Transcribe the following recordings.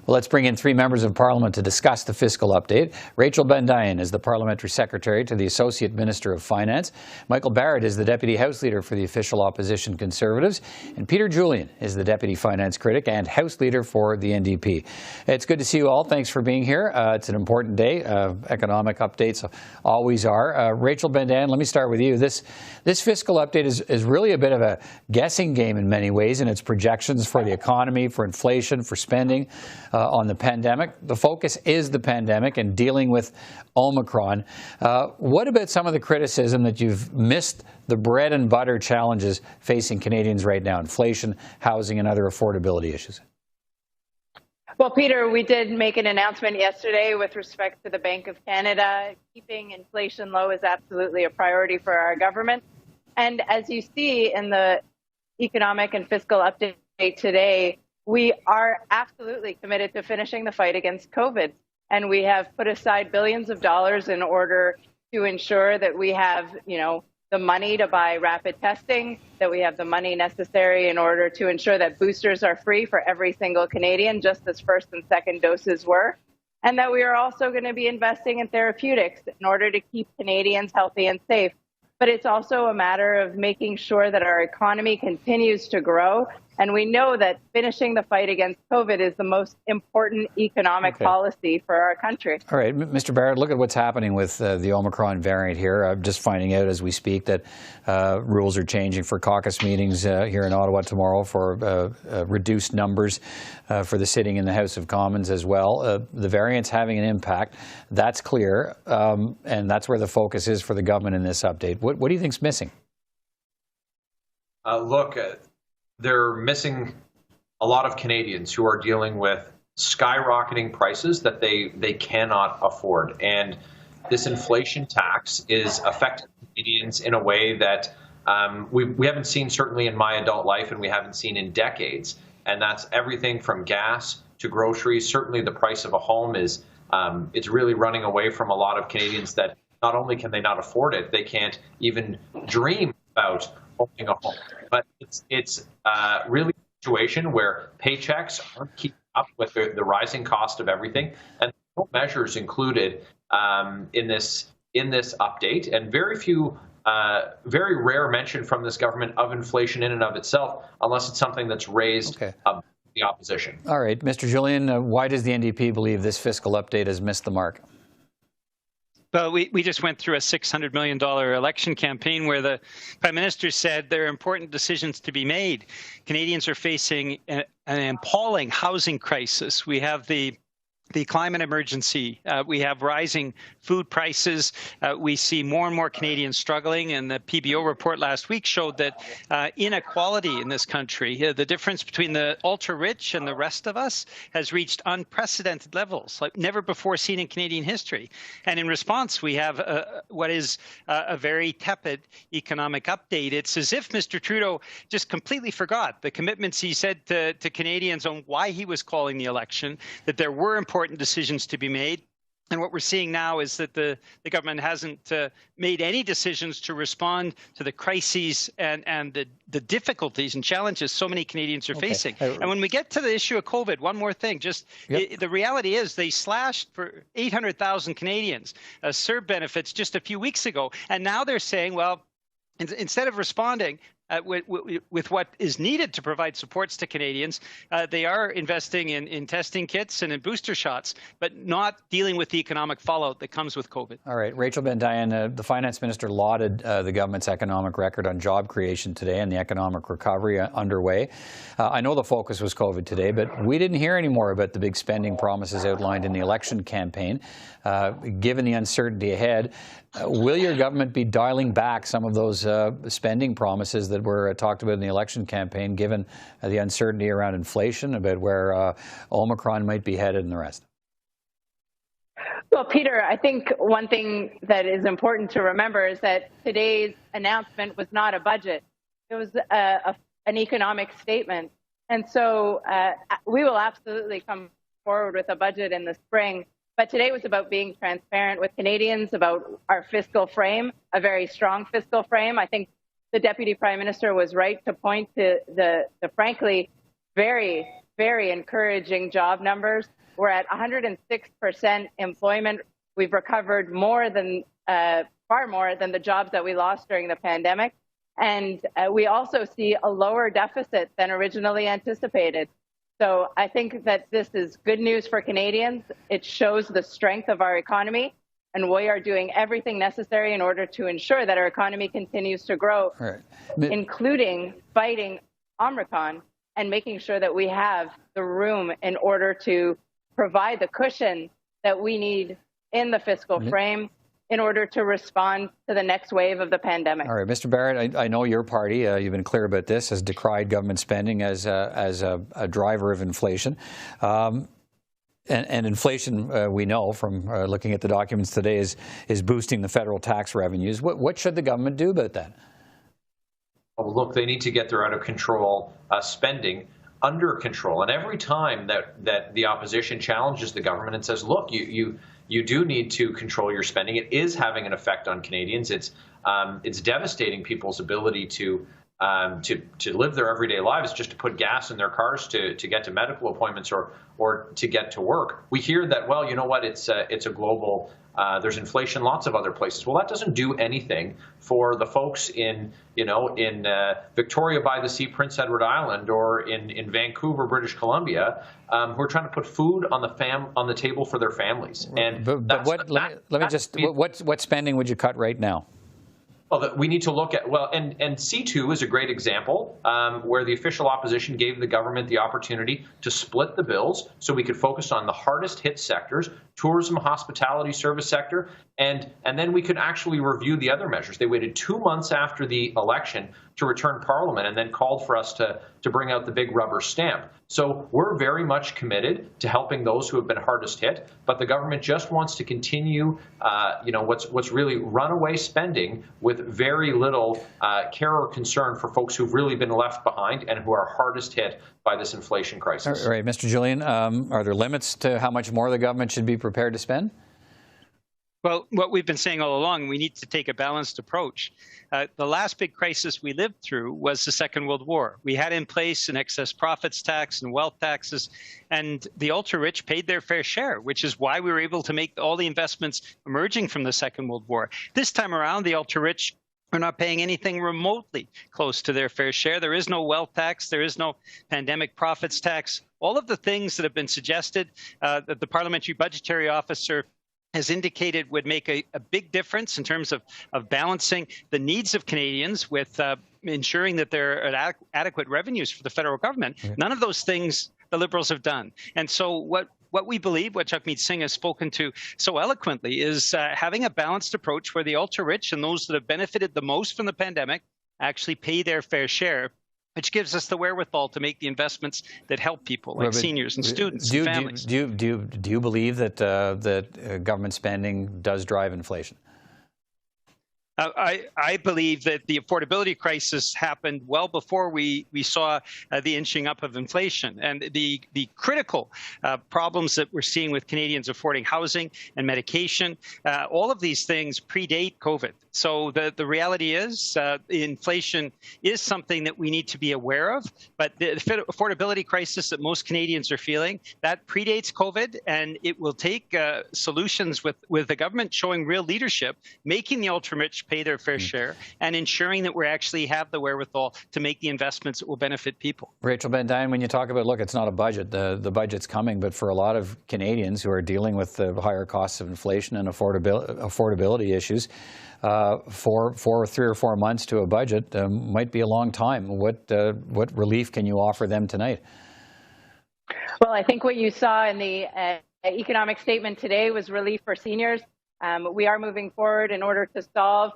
Well, let's bring in three members of Parliament to discuss the fiscal update. Rachel Bendayan is the Parliamentary Secretary to the Associate Minister of Finance. Michael Barrett is the Deputy House Leader for the official opposition Conservatives. And Peter Julian is the Deputy Finance Critic and House Leader for the NDP. It's good to see you all. Thanks for being here. It's an important day. Economic updates always are. Rachel Bendayan, let me start with you. This fiscal update is really a bit of a guessing game in many ways in its projections for the economy, for inflation, for spending. On the pandemic. The focus is the pandemic and dealing with Omicron. What about some of the criticism that you've missed the bread and butter challenges facing Canadians right now, inflation, housing, and other affordability issues? Well, Peter, we did make an announcement yesterday with respect to the Bank of Canada. Keeping inflation low is absolutely a priority for our government. And as you see in the economic and fiscal update today, we are absolutely committed to finishing the fight against COVID. And we have put aside billions of dollars in order to ensure that we have, the money to buy rapid testing, that we have the money necessary in order to ensure that boosters are free for every single Canadian, just as first and second doses were. And that we are also going to be investing in therapeutics in order to keep Canadians healthy and safe. But it's also a matter of making sure that our economy continues to grow. And we know that finishing the fight against COVID is the most important economic policy for our country. All right, Mr. Barrett, look at what's happening with the Omicron variant here. I'm just finding out as we speak that rules are changing for caucus meetings here in Ottawa tomorrow for reduced numbers for the sitting in the House of Commons as well. The variant's having an impact. That's clear, and that's where the focus is for the government in this update. What do you think's missing? They're missing a lot of Canadians who are dealing with skyrocketing prices that they cannot afford. And this inflation tax is affecting Canadians in a way that we haven't seen certainly in my adult life and we haven't seen in decades. And that's everything from gas to groceries. Certainly the price of a home is it's really running away from a lot of Canadians that not only can they not afford it, they can't even dream about owning a home. But it's really a situation where paychecks aren't keeping up with the rising cost of everything, and no measures included in this update, and very rare mention from this government of inflation in and of itself, unless it's something that's raised by the opposition. All right, Mr. Julian, why does the NDP believe this fiscal update has missed the mark? Well, we just went through a $600 million election campaign where the Prime Minister said there are important decisions to be made. Canadians are facing an appalling housing crisis. We have the climate emergency. We have rising food prices. We see more and more Canadians struggling. And the PBO report last week showed that inequality in this country, the difference between the ultra-rich and the rest of us, has reached unprecedented levels, like never before seen in Canadian history. And in response, we have what is a very tepid economic update. It's as if Mr. Trudeau just completely forgot the commitments he said to Canadians on why he was calling the election, that there were important decisions to be made. And what we're seeing now is that the government hasn't made any decisions to respond to the crises and the difficulties and challenges so many Canadians are facing. And when we get to the issue of COVID, one more thing, the reality is they slashed for 800,000 Canadians CERB benefits just a few weeks ago. And now they're saying, well, instead of responding with what is needed to provide supports to Canadians, they are investing in testing kits and in booster shots, but not dealing with the economic fallout that comes with COVID. All right. Rachel Bendayan, the Finance Minister lauded the government's economic record on job creation today and the economic recovery underway. I know the focus was COVID today, but we didn't hear any more about the big spending promises outlined in the election campaign. Given the uncertainty ahead, will your government be dialing back some of those spending promises that were talked about in the election campaign, given the uncertainty around inflation, about where Omicron might be headed and the rest? Well, Peter, I think one thing that is important to remember is that today's announcement was not a budget. It was an economic statement. And so we will absolutely come forward with a budget in the spring. But today was about being transparent with Canadians about our fiscal frame, a very strong fiscal frame. I think the Deputy Prime Minister was right to point to the frankly, very very encouraging job numbers. We're at 106% employment. We've recovered more than far more than the jobs that we lost during the pandemic. And we also see a lower deficit than originally anticipated. So I think that this is good news for Canadians. It shows the strength of our economy, and we are doing everything necessary in order to ensure that our economy continues to grow, including fighting Omicron and making sure that we have the room in order to provide the cushion that we need in the fiscal frame in order to respond to the next wave of the pandemic. All right, Mr. Barrett, I know your party, you've been clear about this, has decried government spending as a driver of inflation. And inflation, we know from looking at the documents today, is boosting the federal tax revenues. What should the government do about that? Well, look, they need to get their out-of-control spending under control. And every time that the opposition challenges the government and says, look, you do need to control your spending, it is having an effect on Canadians. It's devastating people's ability to live their everyday lives, just to put gas in their cars to get to medical appointments or to get to work. We hear that, well, you know what, it's a global, there's inflation lots of other places. Well, that doesn't do anything for the folks in Victoria by the Sea, Prince Edward Island, or in Vancouver, British Columbia, who are trying to put food on the table for their families. And what spending would you cut right now? Well, we need to look at, and C2 is a great example where the official opposition gave the government the opportunity to split the bills so we could focus on the hardest hit sectors, tourism, hospitality, service sector, and then we could actually review the other measures. They waited 2 months after the election to return Parliament and then called for us to bring out the big rubber stamp. So we're very much committed to helping those who have been hardest hit, but the government just wants to continue, what's really runaway spending with very little care or concern for folks who've really been left behind and who are hardest hit by this inflation crisis. All right, Mr. Julian, are there limits to how much more the government should be prepared to spend? Well, what we've been saying all along, we need to take a balanced approach. The last big crisis we lived through was the Second World War. We had in place an excess profits tax and wealth taxes, and the ultra-rich paid their fair share, which is why we were able to make all the investments emerging from the Second World War. This time around, the ultra-rich are not paying anything remotely close to their fair share. There is no wealth tax. There is no pandemic profits tax. All of the things that have been suggested that the Parliamentary Budgetary Officer has indicated would make a big difference in terms of balancing the needs of Canadians with ensuring that there are adequate revenues for the federal government. Mm-hmm. None of those things the Liberals have done. And so what we believe, what Jagmeet Singh has spoken to so eloquently, is having a balanced approach where the ultra-rich and those that have benefited the most from the pandemic actually pay their fair share, which gives us the wherewithal to make the investments that help people, like seniors and students and families. Do you believe that government spending does drive inflation? I believe that the affordability crisis happened well before we saw the inching up of inflation, and the critical problems that we're seeing with Canadians affording housing and medication. All of these things predate COVID. So the reality is inflation is something that we need to be aware of, but the affordability crisis that most Canadians are feeling, that predates COVID, and it will take solutions with the government showing real leadership, making the ultra-rich pay their fair share, and ensuring that we actually have the wherewithal to make the investments that will benefit people. Rachel Bendian, when you talk about, look, it's not a budget, the budget's coming, but for a lot of Canadians who are dealing with the higher costs of inflation and affordability issues, for 3 or 4 months to a budget might be a long time. What relief can you offer them tonight? Well, I think what you saw in the economic statement today was relief for seniors. We are moving forward in order to solve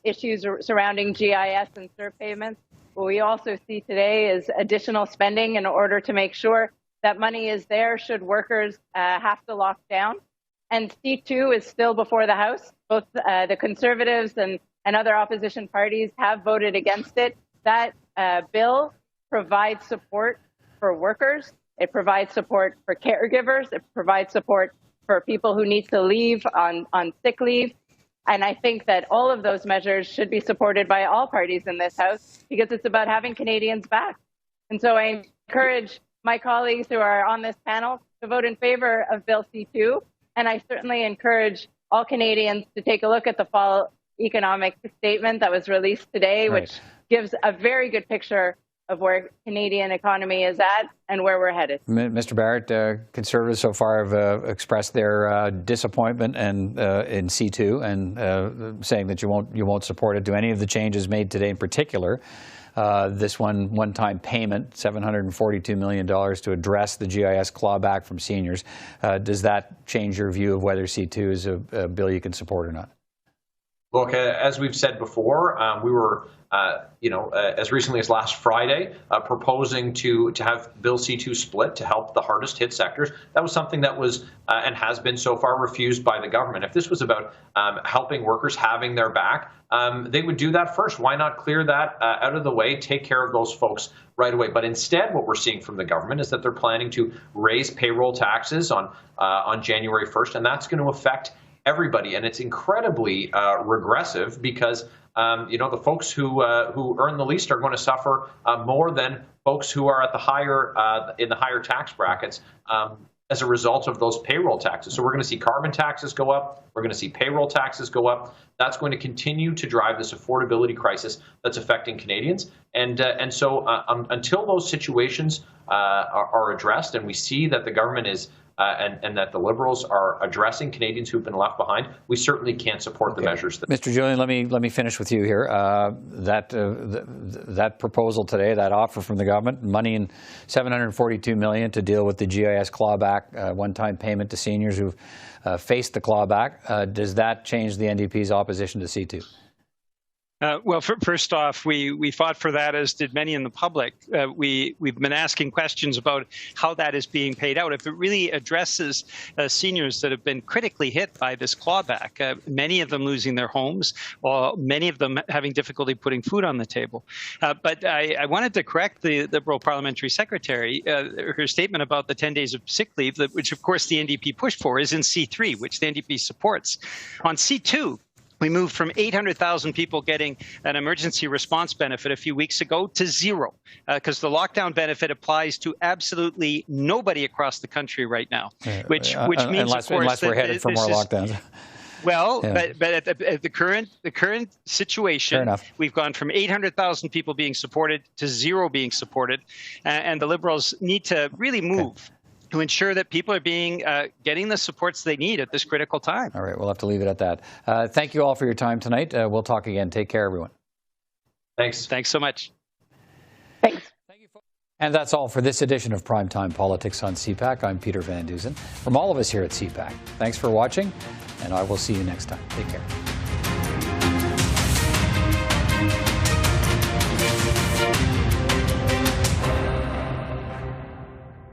issues surrounding GIS and CERB payments. What we also see today is additional spending in order to make sure that money is there should workers have to lock down. And C2 is still before the House. Both the Conservatives and other opposition parties have voted against it. That bill provides support for workers. It provides support for caregivers. It provides support for people who need to leave on sick leave. And I think that all of those measures should be supported by all parties in this House because it's about having Canadians back. And so I encourage my colleagues who are on this panel to vote in favor of Bill C2. And I certainly encourage all Canadians to take a look at the fall economic statement that was released today, which gives a very good picture of where Canadian economy is at and where we're headed. Mr. Barrett, Conservatives so far have expressed their disappointment and in C2 and saying that you won't support it. Do any of the changes made today in particular, this one-time payment, $742 million to address the GIS clawback from seniors, does that change your view of whether C2 is a bill you can support or not? Look, as we've said before, we were, as recently as last Friday, proposing to have Bill C2 split to help the hardest hit sectors. That was something that was and has been so far refused by the government. If this was about helping workers, having their back, they would do that first. Why not clear that out of the way, take care of those folks right away? But instead, what we're seeing from the government is that they're planning to raise payroll taxes on January 1st, and that's going to affect everybody, and it's incredibly regressive because the folks who earn the least are going to suffer more than folks who are at the higher tax brackets as a result of those payroll taxes. So we're going to see carbon taxes go up. We're going to see payroll taxes go up. That's going to continue to drive this affordability crisis that's affecting Canadians. And so until those situations are addressed, and we see that the government is and that the Liberals are addressing Canadians who've been left behind, we certainly can't support the measures. Mr. Julian, let me finish with you here. That proposal today, that offer from the government, money in $742 million to deal with the GIS clawback, one-time payment to seniors who've faced the clawback. Does that change the NDP's opposition to C2? Well, first off, we fought for that, as did many in the public. We've been asking questions about how that is being paid out. If it really addresses seniors that have been critically hit by this clawback, many of them losing their homes, or many of them having difficulty putting food on the table. But I wanted to correct the Liberal parliamentary secretary. Her statement about the 10 days of sick leave, which of course the NDP pushed for, is in C3, which the NDP supports. On C2, we moved from 800,000 people getting an emergency response benefit a few weeks ago to zero, because the lockdown benefit applies to absolutely nobody across the country right now, which means, unless, of course, unless we're headed for more lockdowns. Well, but at the current situation, we've gone from 800,000 people being supported to zero being supported, and the Liberals need to really move to ensure that people are getting the supports they need at this critical time. All right, we'll have to leave it at that. Thank you all for your time tonight. We'll talk again. Take care, everyone. Thanks. Thanks so much. Thanks. Thank you. And that's all for this edition of Primetime Politics on CPAC. I'm Peter Van Dusen. From all of us here at CPAC, thanks for watching, and I will see you next time. Take care.